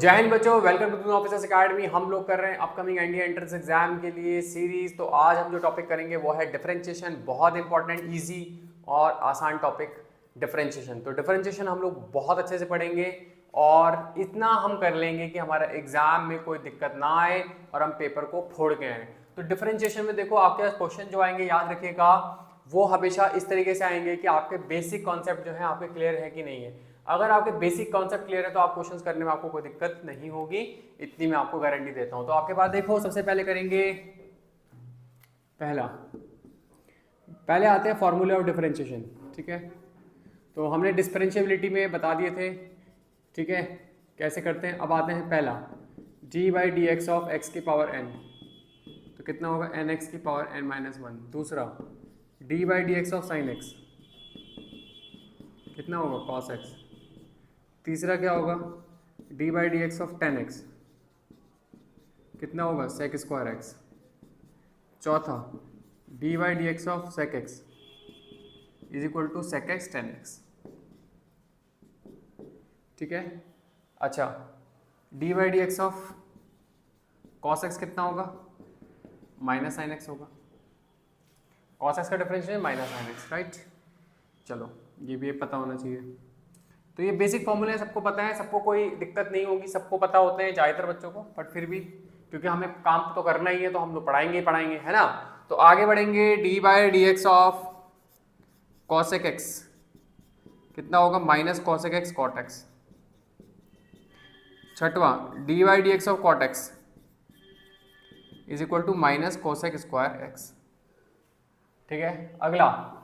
जय हिंद बच्चों, welcome to new officers academy. हम लोग कर रहे हैं अपकमिंग इंडिया एंट्रेंस एग्जाम के लिए सीरीज। तो आज हम जो टॉपिक करेंगे वो है डिफरेंशिएशन। बहुत इंपॉर्टेंट, इजी और आसान टॉपिक डिफरेंशिएशन। तो डिफरेंशिएशन हम लोग बहुत अच्छे से पढ़ेंगे और इतना हम कर लेंगे कि हमारा एग्जाम में कोई दिक्कत ना आए और हम पेपर को फोड़ के आए। तो डिफरेंशिएशन में देखो आपके पास क्वेश्चन जो आएंगे, याद रखिएगा, वो हमेशा इस तरीके से आएंगे कि आपके बेसिक कॉन्सेप्ट जो है आपके क्लियर है कि नहीं है। अगर आपके बेसिक कॉन्सेप्ट क्लियर है तो आप क्वेश्चंस करने में आपको कोई दिक्कत नहीं होगी, इतनी मैं आपको गारंटी देता हूं। तो आपके पास देखो, सबसे पहले करेंगे पहले आते हैं फॉर्मूले ऑफ डिफरेंशिएशन। ठीक है, तो हमने डिफरेंशिएबिलिटी में बता दिए थे। ठीक है, कैसे करते हैं। अब आते हैं पहला, d/dx ऑफ x की पावर n, तो कितना होगा nx की पावर n-1। दूसरा d/dx ऑफ sin x, कितना होगा cos x। तीसरा क्या होगा d/dx ऑफ tan x, कितना होगा sec स्क्वायर x। चौथा d/dx of sec x is equal to sec x tan x। ठीक है, अच्छा d/dx ऑफ cos x कितना होगा, माइनस sin x होगा। cos x का differential minus sin x, right. चलो ये भी पता होना चाहिए। तो ये बेसिक फॉर्मूले सबको पता है, सबको कोई दिक्कत नहीं होगी, सबको पता होते हैं ज़्यादातर बच्चों को, बट फिर भी क्योंकि हमें काम तो करना ही है तो हम लोग पढ़ाएंगे ही पढ़ाएंगे, है ना। तो आगे बढ़ेंगे, d/dx ऑफ cosec x कितना होगा, minus cosec x cot x। छठवां d/dx of cot x is equal to minus cosec square x। ठीक है, अगला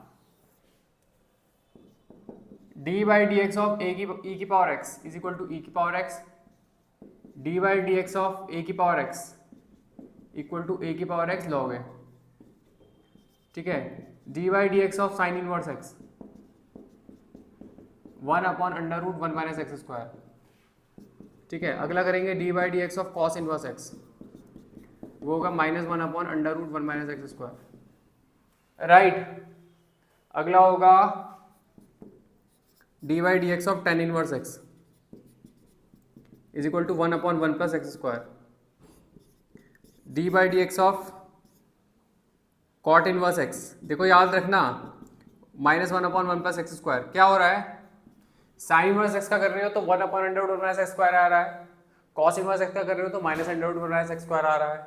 d/dx ऑफ e की power x is equal to e की power x, d/dx of a की power x equal to a की power x log है। ठीक है, d/dx of sine inverse x 1/√1 minus x square. ठीक है, अगला करेंगे d/dx of cos inverse x, वो होगा -1/√1 माइनस एक्स स्क्वायर, राइट। अगला होगा d/dx of tan inverse x is equal to 1/1 plus x square. d/dx of cot inverse x, देखो याद रखना, -1/1 प्लस एक्स स्क्वायर। क्या हो रहा है, साइन इनवर्स x का कर रहे हो तो 1/√1 माइनस एक्स स्क्वायर आ रहा है, cos इनवर्स x का कर रहे हो तो -√1 माइनस एक्स स्क्वायर आ रहा है,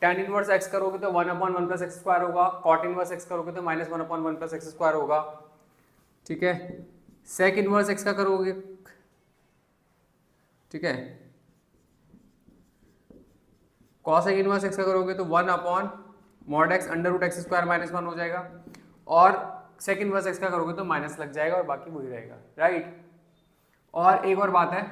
tan इनवर्स x करोगे तो 1/1 प्लस एक्स स्क्वायर होगा, cot इनवर्स x करोगे तो -1/1 प्लस एक्स स्क्वायर होगा। ठीक है, सेक इनवर्स x का करोगे, ठीक है, cosec इनवर्स x का करोगे तो 1/mod x √x स्क्वायर -1 हो जाएगा, और सेक इनवर्स x का करोगे तो माइनस लग जाएगा और बाकी वही रहेगा, राइट। और एक और बात है,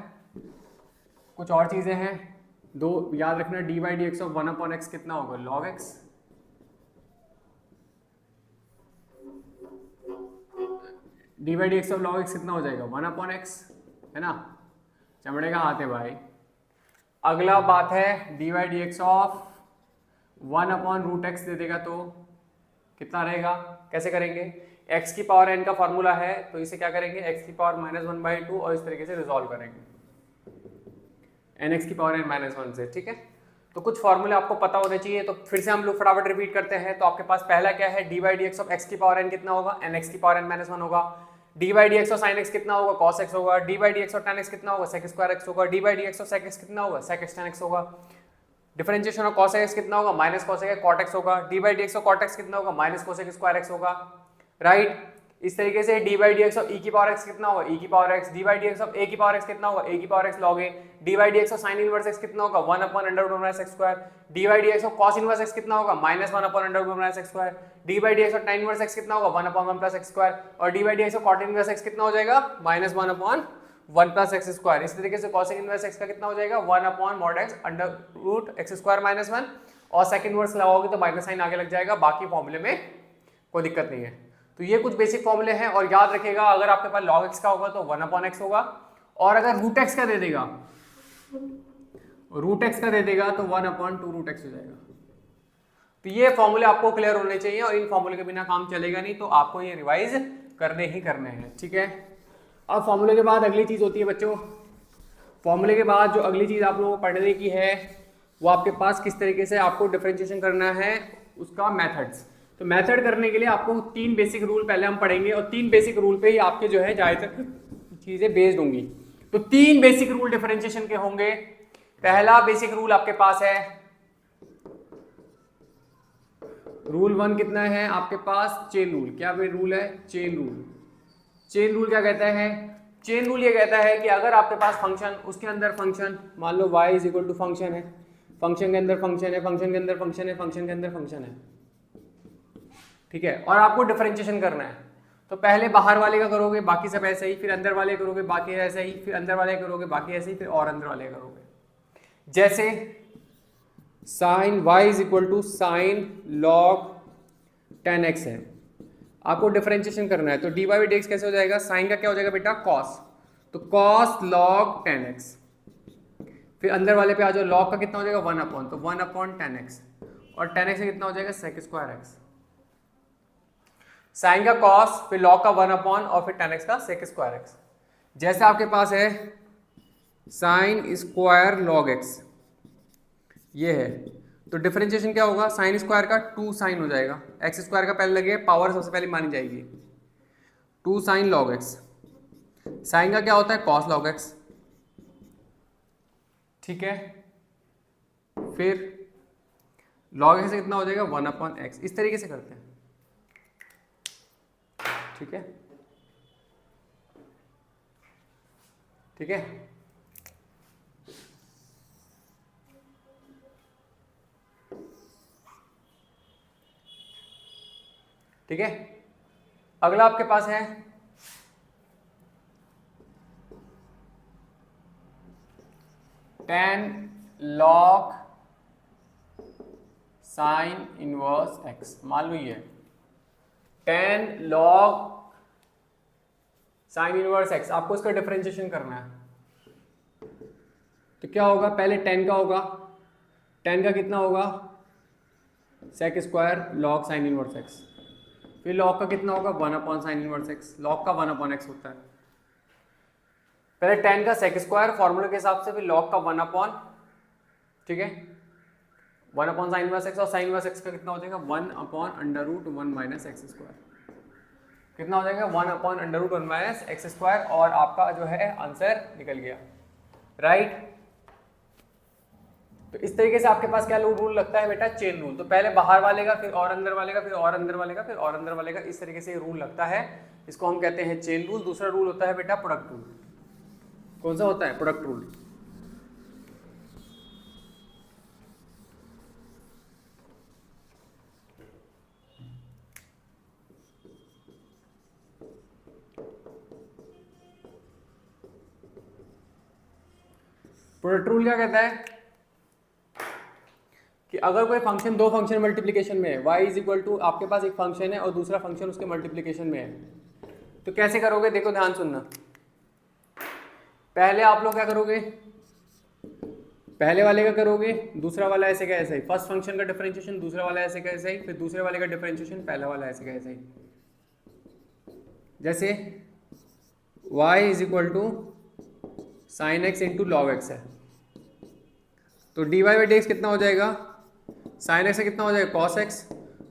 कुछ और चीजें हैं दो, याद रखना, d/dx ऑफ 1/x कितना होगा, log x। d/dx of log x कितना हो जाएगा, 1/x, है ना। चमड़े का हाथ है भाई। अगला बात है d/dx ऑफ 1/√x दे देगा तो कितना रहेगा, कैसे करेंगे, x की पावर n का फॉर्मूला है तो इसे क्या करेंगे, x की पावर -1/2 और इस तरीके से रिजॉल्व करेंगे nx की पावर n-1 से। ठीक है, तो कुछ फॉर्मूले आपको पता होने चाहिए, तो फिर से हम लोग फटाफट रिपीट करते हैं। तो आपके पास पहला क्या है, d/dx ऑफ x की पावर n कितना होगा, nx की पावर n-1 होगा। d/dx ऑफ sin x कितना होगा, cos x होगा। d/dx ऑफ tan x कितना होगा, sec स्क्वायर x होगा। d/dx ऑफ sec x कितना होगा, sec x tan x होगा। डिफरेंशिएशन ऑफ cos x कितना होगा, minus cos x cot x होगा। d/dx ऑफ cot x कितना होगा, minus cos x square x होगा, राइट। इस तरीके से d/dx ऑफ e की पावर x कितना होगा, e की power x। d/dx of a की पावर x कितना होगा, a की power x log a। d/dx of sin inverse x कितना होगा, 1/√1 minus x square. d/dx of cos inverse x कितना होगा, -1/√1 minus x square. d/dx of tan inverse x कितना होगा, 1/1 प्लस x स्क्वायर। और d/dx of cot inverse x कितना हो जाएगा, -1/1 प्लस x स्क्वायर। इस तरीके से cos इनवर्स x का कितना हो जाएगा, 1/mod x √x स्क्वायर -1, और sec इनवर्स लगाओगे तो माइनस साइन आगे लग जाएगा। बाकी फॉर्मूले में कोई दिक्कत नहीं है। तो ये कुछ बेसिक फॉर्मूले हैं, और याद रखिएगा, अगर आपके पास log x का होगा तो 1/x होगा, और अगर √x का दे देगा, √x का दे देगा तो 1/2√x हो जाएगा। तो ये फॉर्मूले आपको क्लियर होने चाहिए, और इन फॉर्मूले के बिना काम चलेगा नहीं, तो आपको ये रिवाइज करने ही करने हैं। ठीक है, अब फॉर्मूले के बाद अगली चीज होती है बच्चों फॉर्मूले के बाद जो अगली चीज आप लोगों को पढ़ने की है वो आपके पास किस तरीके से आपको डिफरेंशिएशन करना है उसका मेथड्स। तो मेथड करने के लिए आपको 3 बेसिक रूल पहले हम पढ़ेंगे और 3 बेसिक रूल पे ही आपके जो है ज्यादातर चीजें बेस्ड होंगी। तो 3 बेसिक रूल डिफरेंशिएशन के होंगे। पहला बेसिक रूल आपके पास है रूल 1 कितना है आपके पास चेन रूल। क्या रूल है? Chain rule. चेन रूल क्या कहता है? चेन रूल ये कहता है कि अगर आपके पास फंक्शन उसके अंदर फंक्शन मान लो y is equal to function है, फंक्शन के अंदर फंक्शन है, फंक्शन के अंदर फंक्शन है, फंक्शन के अंदर फंक्शन है, ठीक है, और आपको डिफरेंशिएशन करना है तो पहले बाहर वाले का करोगे बाकी सब ऐसे ही, फिर अंदर वाले करोगे बाकी ऐसे ही, फिर अंदर वाले करोगे बाकी ऐसे ही, फिर और अंदर वाले करोगे। जैसे sine y is equal to sine log 10x है, आपको डिफरेंशिएशन करना है तो dy बाई dx कैसे हो जाएगा? साइन का क्या हो जाएगा बेटा? कॉस, तो कॉस लॉग 10x। फिर अंदर वाले पे आ जाओ, लॉग का कितना हो जाएगा? 1 अपॉन, तो 1 अपॉन 10x और 10x से कितना हो जाएगा? Sec square x। साइन का कॉस, फिर लॉग का 1 अपॉन और फिर 10x का सेक स्क्वायर x। जैसे आपके पास है साइन स्क्वायर लॉग x, ये है, तो डिफरेंशिएशन क्या होगा? साइन स्क्वायर का 2 साइन हो जाएगा, एक्स स्क्वायर का पहले लगेगा, पावर सबसे पहले मानी जाएगी, 2 साइन लॉग एक्स। साइन का क्या होता है? कॉस लॉग एक्स, ठीक है। फिर लॉग एक्स से कितना हो जाएगा? 1 अपॉन एक्स। इस तरीके से करते हैं, ठीक है, ठीक है। ठीक है, अगला आपके पास है tan log sign inverse x। मान लो ये tan log sign inverse x, आपको इसका डिफरेंशिएशन करना है तो क्या होगा? पहले tan का होगा, tan का कितना होगा? Sec square log sine inverse x। फिर लॉग का कितना होगा? 1 upon sine inverse x। Log का 1 अपॉन x होता है, पहले tan का सेक स्क्वायर फॉर्मूले के हिसाब से, फिर log का 1 अपॉन, ठीक है, 1 अपॉन साइन इनवर्स x, और साइन इनवर्स x का कितना हो जाएगा? 1 upon under root 1 minus x square. कितना हो जाएगा? 1 upon under root 1 minus x square, और आपका जो है आंसर निकल गया, राइट। तो इस तरीके से आपके पास क्या रूल लगता है बेटा? Chain rule. तो पहले बाहर वाले का, फिर और अंदर वाले का, फिर और अंदर वाले का, फिर और अंदर वाले का, इस तरीके से रूल लगता है, इसको हम कहते हैं चेन रूल। दूसरा रूल होता है बेटा प्रोडक्ट रूल। कौन सा होता है? Product rule. प्रोडक्ट रूल क्या कहता है कि अगर कोई फंक्शन, दो फंक्शन मल्टीप्लिकेशन में है, y इज इक्वल टू, आपके पास एक फंक्शन है और दूसरा फंक्शन उसके मल्टीप्लिकेशन में है, तो कैसे करोगे? देखो ध्यान सुनना। पहले आप लोग क्या करोगे? पहले वाले का करोगे, दूसरा वाला ऐसे का ऐसा ही, फर्स्ट फंक्शन का डिफरेंशिएशन दूसरा वाला ऐसे का ऐसा ही, फिर दूसरे वाले का डिफरेंशिएशन पहला वाला ऐसे का ऐसा ही। जैसे y is equal to sine x into log x है, तो dy बाई डी एक्स कितना हो जाएगा? साइन एक्स से कितना हो जाएगा? कॉस एक्स,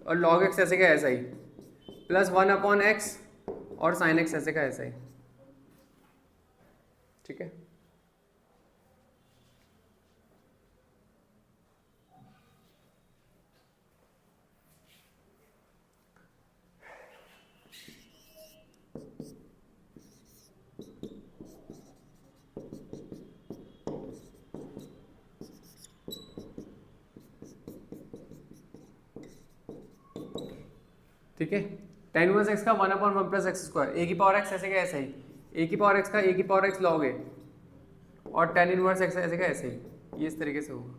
और लॉग एक्स ऐसे का ऐसा ही, प्लस 1 अपॉन एक्स और साइन एक्स ऐसे का ऐसा ही, ठीक है। ठीक है, tan इनवर्स x का 1 अपॉन 1 प्लस एक्स स्क्वायर, ए की पावर x ऐसे का ऐसे ही, ए की पावर x का ए की पावर x लॉग है, और tan इनवर्स x ऐसे का ऐसे ही, ये इस तरीके से होगा।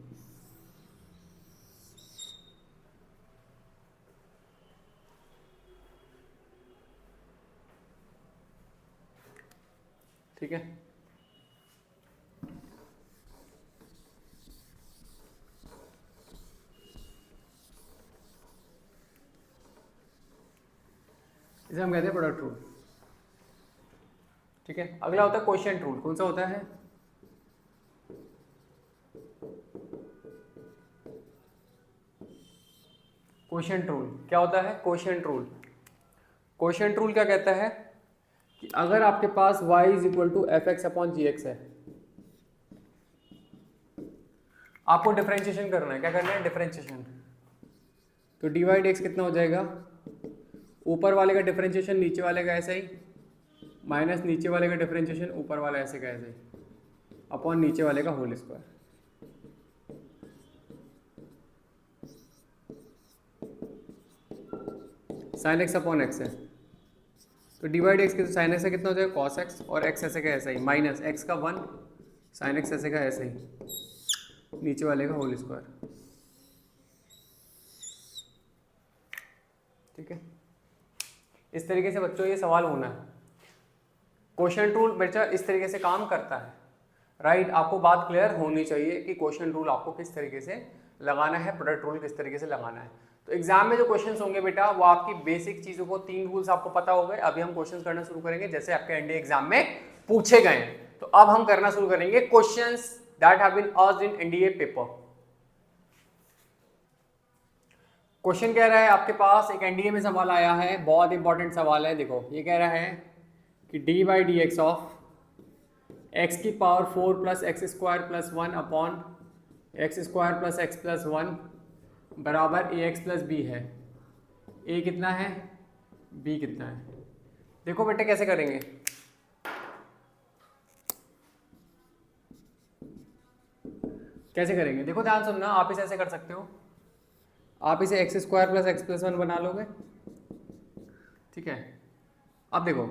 ठीक है, इसे हम कहते हैं प्रोडक्ट रूल। ठीक है, अगला होता है क्वोशिएंट रूल। कौन सा होता है? कोशिएंट रूल क्या होता है? कोशिएंट रूल, कोशिएंट रूल क्या कहता है कि अगर आपके पास y is equal to f x upon g x है, आपको डिफरेंशिएशन करना है। क्या करना है? डिफरेंशिएशन। तो डी वाई डी एक्स कितना हो जाएगा? ऊपर वाले का डिफरेंशिएशन नीचे वाले का ऐसा ही, माइनस नीचे वाले का डिफरेंशिएशन ऊपर वाला ऐसे का ऐसे ही, अपॉन नीचे वाले का whole square. Sine x upon x है, तो डिवाइड एक्स के साइन एक्स का कितना हो जाएगा? कॉस एक्स, और एक्स ऐसे का ऐसा ही, माइनस एक्स का 1, साइन एक्स ऐसे का ऐसे ही, नीचे वाले का होल स्क्वायर। ठीक है, इस तरीके से बच्चों ये सवाल होना है। कोशिएंट रूल बच्चा इस तरीके से काम करता है, राइट। आपको बात क्लियर होनी चाहिए कि कोशिएंट रूल आपको किस तरीके से लगाना है, प्रोडक्ट रूल किस तरीके से लगाना है। तो एग्जाम में जो क्वेश्चंस होंगे बेटा वो आपकी बेसिक चीजों को, 3 रूल्स आपको पता हो गए। अभी हम क्वेश्चंस करना शुरू करेंगे जैसे आपके एनडीए एग्जाम में पूछे गए। तो अब हम करना शुरू करेंगे questions that have been asked in NDA paper. Question कह रहा है आपके पास एक एनडीए में सवाल आया है, बहुत इंपॉर्टेंट सवाल है। देखो ये कह रहा है कि D by D X of X की power 4 plus x square plus 1 upon x square plus x plus 1 बराबर ए एक्स प्लस बी है। ए कितना है? बी कितना है? देखो बेटे कैसे करेंगे, कैसे करेंगे देखो ध्यान सुनना। आप इसे ऐसे कर सकते हो, आप इसे x square plus x plus 1 बना लोगे। ठीक है, अब देखो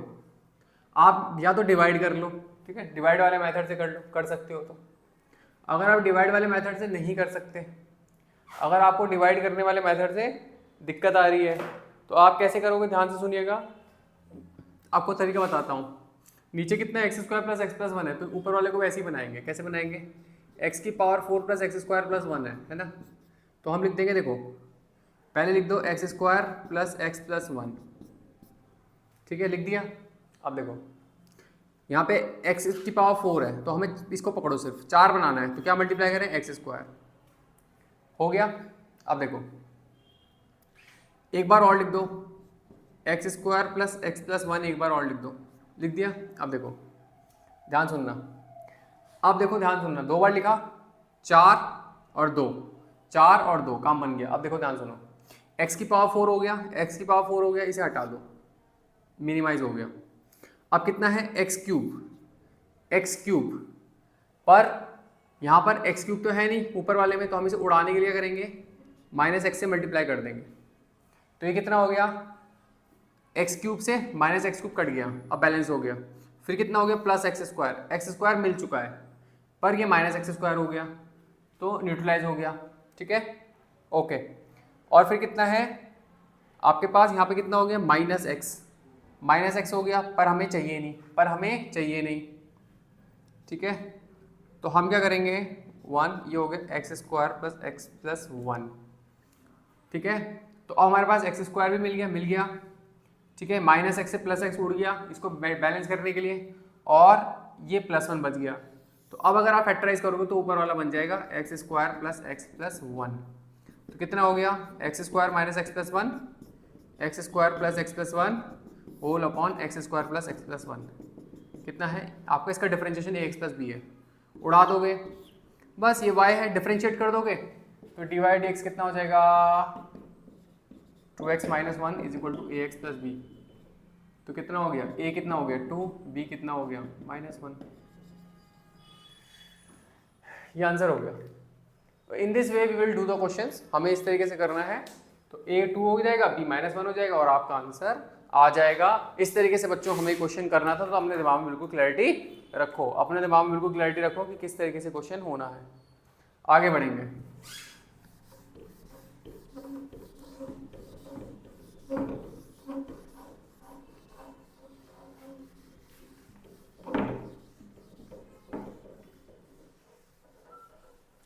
आप या तो डिवाइड कर लो, ठीक है, डिवाइड वाले मेथड से कर सकते हो। तो अगर आप डिवाइड वाले मेथड से नहीं कर सकते, अगर आपको डिवाइड करने वाले मेथड से दिक्कत आ रही है, तो आप कैसे करोगे? ध्यान से सुनिएगा, आपको तरीका बताता हूँ। नीचे कितना x square plus x plus 1 है, तो ऊपर वाले को वैसे ही बनाएंगे। कैसे बनाएंगे? एक्स की power 4 plus x square plus 1 है ना। तो हम लिख देंगे, देखो पहले लिख दो x square plus x plus 1। ठीक है, लिख दिया। अब देखो यहाँ पे एक्स की पावर 4 है, तो हमें इसको पकड़ो, सिर्फ 4 बनाना है। तो क्या मल्टीप्लाई करें? X square. हो गया। अब देखो एक बार और लिख दो, x square plus x plus 1 एक बार और लिख दो। लिख दिया। अब देखो ध्यान सुनना, अब देखो ध्यान सुनना, 2 बार लिखा, 4 और 2, 4 और 2 काम बन गया। अब देखो ध्यान सुनो, एक्स की पावर 4 हो गया, एक्स की पावर 4 हो गया, इसे हटा दो, मिनिमाइज हो गया। अब कितना है? X cube. एक्स क्यूब पर यहाँ पर एक्स क्यूब तो है नहीं ऊपर वाले में, तो हम इसे उड़ाने के लिए करेंगे माइनस एक्स से मल्टीप्लाई कर देंगे। तो ये कितना हो गया? एक्स क्यूब से माइनस एक्स क्यूब कट गया, अब बैलेंस हो गया। फिर कितना हो गया? Plus x square. X square मिल चुका है, पर ये माइनस एक्स स्क्वायर हो गया, तो न्यूट्रलाइज हो गया। ठीक है, ओके। और फिर कितना है आपके पास? यहाँ पे कितना हो गया? Minus x. माइनस एक्स हो गया, पर हमें चाहिए नहीं, पर हमें चाहिए नहीं। ठीक है, तो हम क्या करेंगे? 1, ये हो गया x square plus x plus 1। ठीक है, तो अब हमारे पास एक्स स्क्वायर भी मिल गया। ठीक है, माइनस एक्स से प्लस एक्स उड़ गया इसको बैलेंस करने के लिए, और ये प्लस 1 बच गया। तो अब अगर आप फैक्टराइज करोगे तो ऊपर वाला बन जाएगा x square plus x plus 1। तो कितना हो गया? X square minus x plus 1, x square plus x plus 1 whole upon x square plus x plus 1। कितना है आपका? इसका differentiation a x plus b है, उड़ा दोगे बस, ये y है, डिफरेंशिएट कर दोगे तो डी वाई डी एक्स कितना हो जाएगा? 2x minus 1 is equal to a x plus b. तो कितना हो गया? a कितना हो गया? 2, b कितना हो गया? -1। ये आंसर हो गया। In this way we will do the questions. हमें इस तरीके से करना है, तो a 2 हो जाएगा, b -1 हो जाएगा, और आपका आंसर आ जाएगा। इस तरीके से बच्चों हमें क्वेश्चन करना था, तो अपने दिमाग में बिल्कुल क्लैरिटी रखो, अपने दिमाग में बिल्कुल क्लैरिटी रखो कि किस तरीके से क्वेश्चन होना है। आगे बढ़ेंगे।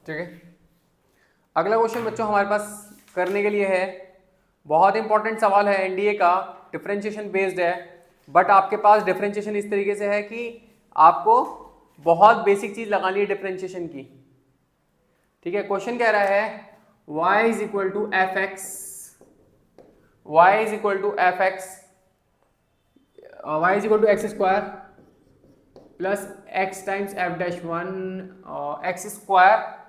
ठीक है, अगला क्वेश्चन बच्चों हमारे पास करने के लिए है, बहुत इंपॉर्टेंट सवाल है एनडीए का, डिफरेंशिएशन बेस्ड है, बट आपके पास डिफरेंशिएशन इस तरीके से है कि आपको बहुत बेसिक चीज लगानी है डिफरेंशिएशन की। ठीक है, क्वेश्चन कह रहा है y is equal to f x y is equal to f x, y is equal to x square plus x times f dash one, x square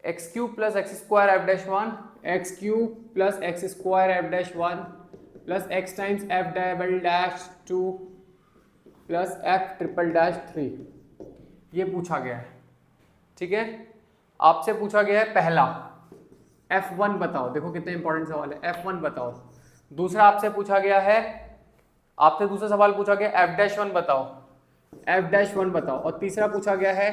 x cube plus x square f dash one, x cube plus x square f dash one plus x times f double dash two plus f triple dash three. ये पूछा गया है, ठीक है। आपसे पूछा गया है पहला F1 बताओ, देखो कितना इंपॉर्टेंट सवाल है, F1 बताओ। दूसरा आपसे पूछा गया है, आपसे दूसरा सवाल पूछा गया F डैश वन बताओ, F डैश वन बताओ, और तीसरा पूछा गया है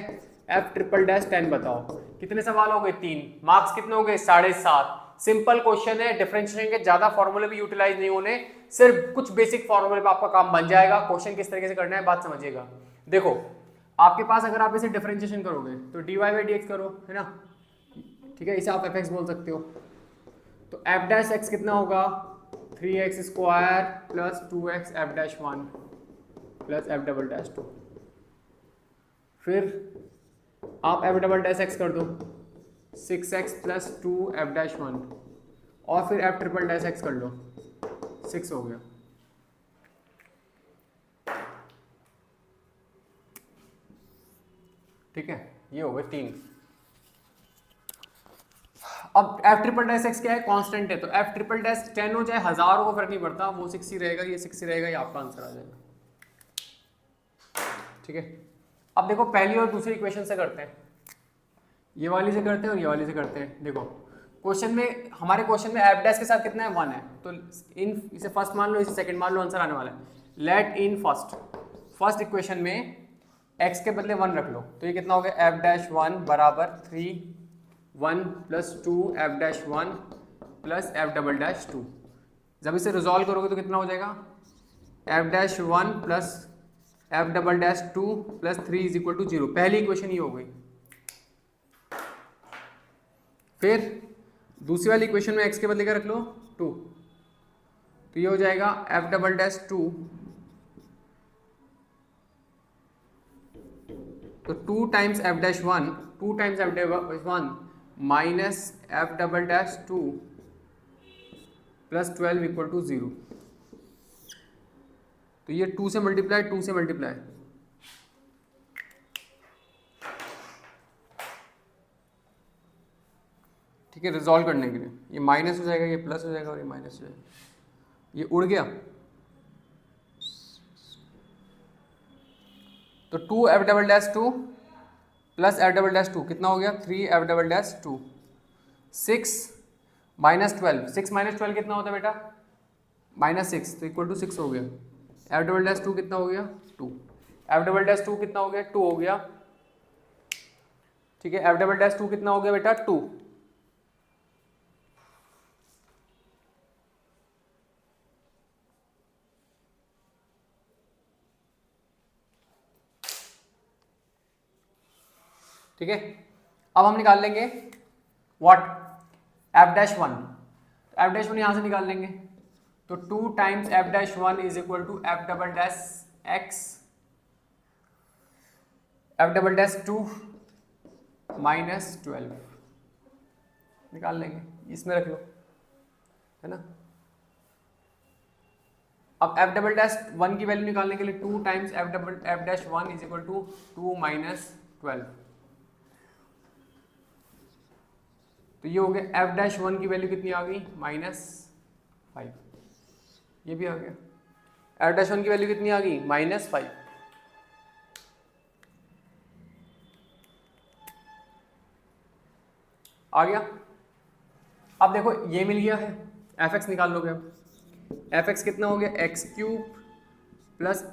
F ट्रिपल डैश 10 बताओ। कितने सवाल हो गए? 3। मार्क्स कितने हो गए? 7.5। सिंपल क्वेश्चन है, डिफरेंशिएशन के ज्यादा फॉर्मूले भी यूटिलाइज नहीं होने, सिर्फ कुछ बेसिक फॉर्मूले पे आपका काम बन जाएगा। क्वेश्चन किस तरीके से करना है बात समझिएगा। देखो आपके पास अगर आप इसे डिफरेंशिएशन करोगे तो dy बाई dx करो, है ना, ठीक है, इसे आप fx बोल सकते हो। तो f डैश x कितना होगा? 3x square plus 2x f dash one plus f double dash two. फिर आप f डबल डैश x कर दो, 6x plus 2 f dash one, और फिर f ट्रिपल डैश x कर लो, 6 हो गया। ठीक है, ये हो गए 3। अब f ट्रिपल डैश x क्या है? कांस्टेंट है, तो f ट्रिपल डैश 10 हो चाहे 1000 हो फर्क नहीं पड़ता, वो 6 ही रहेगा, ये 6 ही रहेगा, ये आपका आंसर आ जाएगा। ठीक है, अब देखो पहली और दूसरी इक्वेशन से करते हैं, ये वाली से करते हैं और ये वाली से करते हैं। देखो क्वेश्चन में, हमारे क्वेश्चन में f डैश के साथ कितना है? 1 है, तो इन इसे फर्स्ट मान लो, इसे सेकंड मान लो, आंसर आने वाला है। लेट इन फर्स्ट इक्वेशन में x के बदले 1 रख लो, तो ये कितना हो गया? f डैश वन बराबर 3 1 plus 2 f dash one plus f double dash two. जब इसे रिजॉल्व करोगे तो कितना हो जाएगा? f dash one plus f double dash two plus 3 is equal to 0। पहली इक्वेशन ये हो गई। फिर दूसरी वाली इक्वेशन में x के बदले क्या रख लो? 2, तो ये हो जाएगा f डबल डैश टू, तो 2 times f dash one, 2 times f dash one minus f double dash two plus 12 equal to 0। तो ये 2 से मल्टीप्लाई, 2 से मल्टीप्लाई, ठीक है, रिजॉल्व करने के लिए ये माइनस हो जाएगा, ये प्लस हो जाएगा और ये माइनस हो जाएगा, ये उड़ गया। तो 2 f double dash two plus f double dash two कितना हो गया? 3 f double dash two, 6 minus 12, 6 minus 12 कितना होता है बेटा? -6, तो इक्वल टू 6 हो गया। f डबल डैश टू कितना हो गया? 2। f डबल डैश टू कितना हो गया? 2 हो गया, ठीक है। f डबल डैश टू कितना हो गया बेटा? 2। ठीक है, अब हम निकाल लेंगे what? f dash one, f dash one यहां से निकाल लेंगे, तो 2 times f dash one is equal to f double dash x, f double dash two minus 12 निकाल लेंगे, इसमें रख लो, है ना। अब f डबल डैश वन की वैल्यू निकालने के लिए 2 times f dash one is equal to 2 minus 12, तो ये हो गया f डैश वन की वैल्यू कितनी आ गई? -5। ये भी आ गया, f डैश वन की वैल्यू कितनी आ गई? -5। आ गया। अब देखो ये मिल गया है, fx निकाल लोगे। अब fx कितना हो गया? x cube plus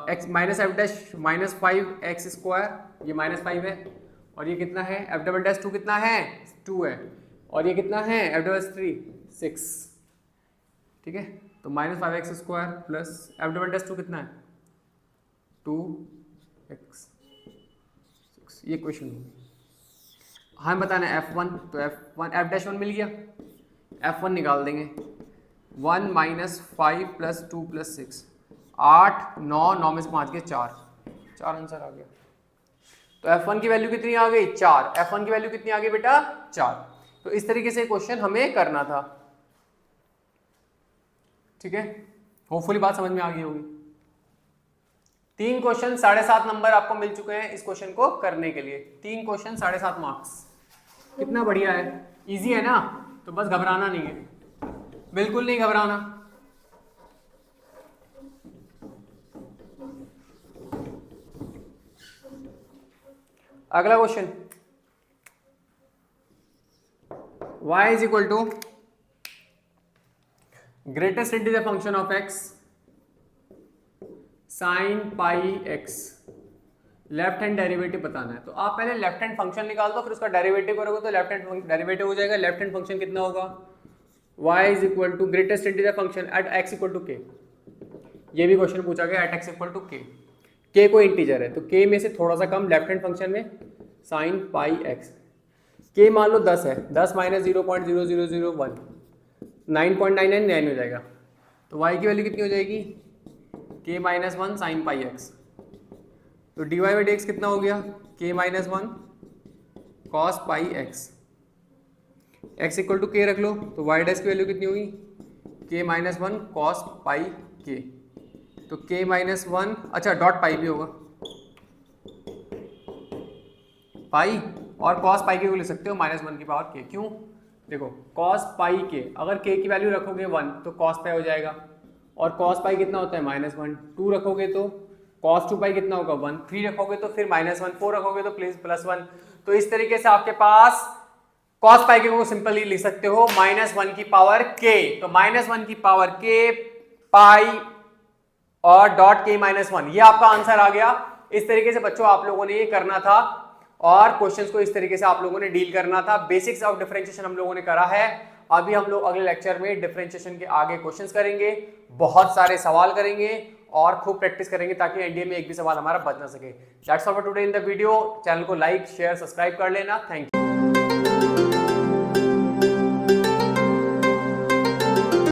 x minus F dash -5x square, ये -5 है, और ये कितना है? f डबल डैश टू कितना है? 2 है, और ये कितना है? f डबल डैश थ्री 6, ठीक है। तो -5x square plus f double dash two कितना है? 2x 6, ये क्वेश्चन होगी। हमें बताना है f1, तो f डैश वन मिल गया, f1 निकाल देंगे। 1 माइनस 5 प्लस 2 प्लस 6, 8 9 9 में से 5 के 4 आंसर आ गया। तो f1 की वैल्यू कितनी आ गई? 4। f1 की वैल्यू कितनी आ गई बेटा? 4। तो इस तरीके से क्वेश्चन हमें करना था, ठीक है, होपफुली बात समझ में आ गई होगी। 3 क्वेश्चन 7.5 नंबर आपको मिल चुके हैं इस क्वेश्चन को करने के लिए। 3 क्वेश्चन 7.5 मार्क्स, कितना बढ़िया है, इजी है ना। तो बस घबराना नहीं है, बिल्कुल नहीं घबराना। अगला question, y is equal to greatest integer function of x sin pi x, left hand derivative बताना है। तो आप पहले लेफ्ट हैंड फंक्शन निकाल दो, फिर उसका डेरिवेटिव करोगे तो लेफ्ट हैंड डेरिवेटिव हो जाएगा। लेफ्ट हैंड फंक्शन कितना होगा, y is equal to greatest integer function at x equal to k। ये भी क्वेश्चन पूछा गया, at x equal to k। k कोई इंटीजर है तो k में से थोड़ा सा कम लेफ्ट हैंड फंक्शन में sin pi x। k मान लो 10 है, 10 माइनस 0.0001 9.999 हो जाएगा। तो y की वैल्यू कितनी हो जाएगी, k minus 1 sine pi x. तो dy बाई डी एक्स कितना हो गया, k minus 1 cos pi x. x equal to k रख लो तो y डैश की वैल्यू कितनी होगी, k माइनस 1 कॉस पाई k। तो k माइनस 1, अच्छा डॉट पाई भी होगा, पाई और कॉस पाई के को ले सकते हो माइनस 1 की पावर k। क्यों, देखो कॉस पाई के, अगर k की वैल्यू रखोगे 1 तो कॉस पाई हो जाएगा, और कॉस पाई कितना होता है माइनस 1। 2 रखोगे तो कॉस 2 पाई कितना होगा 1। 3 रखोगे तो फिर माइनस 1। 4 रखोगे तो प्लस 1। तो इस तरीके से आपके पास कॉस पाई के को सिंपली लिख सकते हो माइनस 1 की पावर k। तो माइनस 1 की पावर k पाई और डॉट k माइनस 1, ये आपका आंसर आ गया। इस तरीके से बच्चों आप लोगों ने ये करना था और क्वेश्चंस को इस तरीके से आप लोगों ने डील करना था। बेसिक्स ऑफ डिफरेंशिएशन हम लोगों ने करा है। अभी हम लोग अगले लेक्चर में डिफरेंशिएशन के आगे क्वेश्चंस करेंगे, बहुत सारे सवाल करेंगे और खूब प्रैक्टिस करेंगे ताकि एनडीए में एक भी सवाल हमारा बच ना सके। That's all for today in the video. Channel को लाइक शेयर सब्सक्राइब कर लेना। Thank you.